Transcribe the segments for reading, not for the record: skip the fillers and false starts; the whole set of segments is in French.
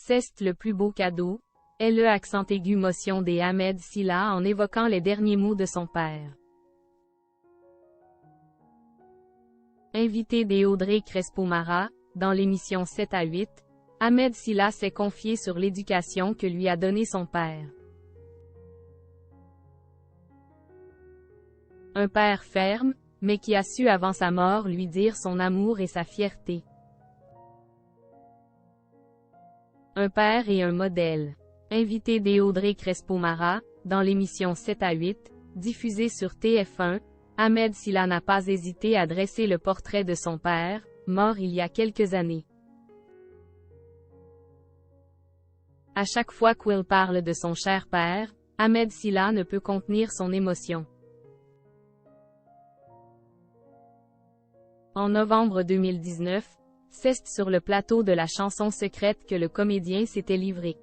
C'est le plus beau cadeau, est le accent aigu motion des Ahmed Silla en évoquant les derniers mots de son père. Invité des Audrey Crespo-Mara, dans l'émission 7 à 8, Ahmed Silla s'est confié sur l'éducation que lui a donnée son père. Un père ferme, mais qui a su avant sa mort lui dire son amour et sa fierté. Un père et un modèle. Invité des Audrey Crespo-Mara, dans l'émission 7 à 8, diffusée sur TF1, Ahmed Silla n'a pas hésité à dresser le portrait de son père, mort il y a quelques années. À chaque fois qu'il parle de son cher père, Ahmed Silla ne peut contenir son émotion. En novembre 2019, c'est sur le plateau de la chanson secrète que le comédien s'était livré.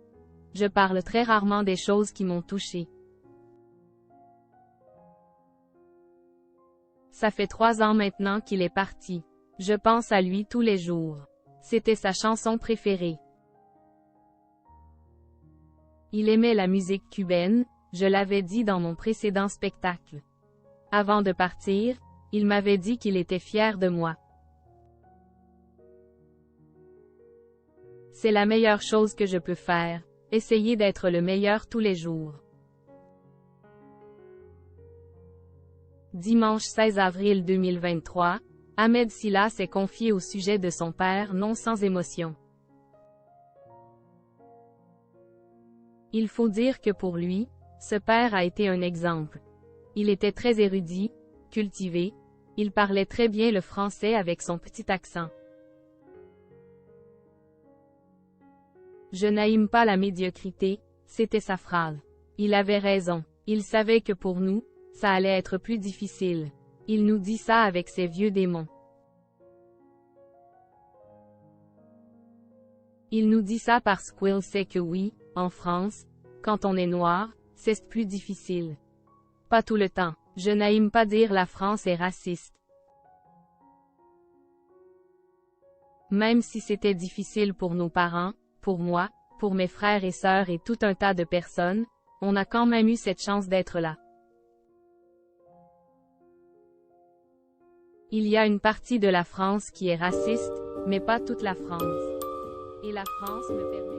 Je parle très rarement des choses qui m'ont touché. Ça fait 3 ans maintenant qu'il est parti. Je pense à lui tous les jours. C'était sa chanson préférée. Il aimait la musique cubaine, je l'avais dit dans mon précédent spectacle. Avant de partir, il m'avait dit qu'il était fier de moi. C'est la meilleure chose que je peux faire, essayer d'être le meilleur tous les jours. Dimanche 16 avril 2023, Ahmed Silla s'est confié au sujet de son père non sans émotion. Il faut dire que pour lui, ce père a été un exemple. Il était très érudit, cultivé, il parlait très bien le français avec son petit accent. Je n'aime pas la médiocrité, c'était sa phrase. Il avait raison. Il savait que pour nous, ça allait être plus difficile. Il nous dit ça avec ses vieux démons. Il nous dit ça parce qu'il sait que oui, en France, quand on est noir, c'est plus difficile. Pas tout le temps. Je n'aime pas dire la France est raciste. Même si c'était difficile pour nos parents, pour moi, pour mes frères et sœurs et tout un tas de personnes, on a quand même eu cette chance d'être là. Il y a une partie de la France qui est raciste, mais pas toute la France. Et la France me permet.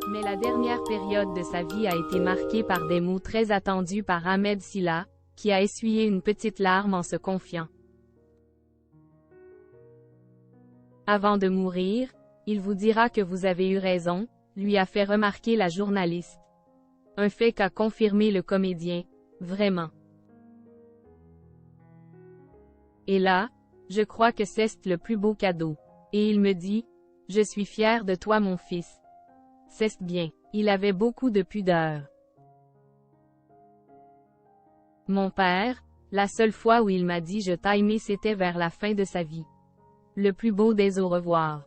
Mais la dernière période de sa vie a été marquée par des mots très attendus par Ahmed Silla, qui a essuyé une petite larme en se confiant. Avant de mourir, il vous dira que vous avez eu raison, lui a fait remarquer la journaliste. Un fait qu'a confirmé le comédien, vraiment. Et là, je crois que c'est le plus beau cadeau. Et il me dit, je suis fier de toi mon fils. C'est bien. Il avait beaucoup de pudeur. Mon père, la seule fois où il m'a dit je t'ai aimé c'était vers la fin de sa vie. Le plus beau des au revoir.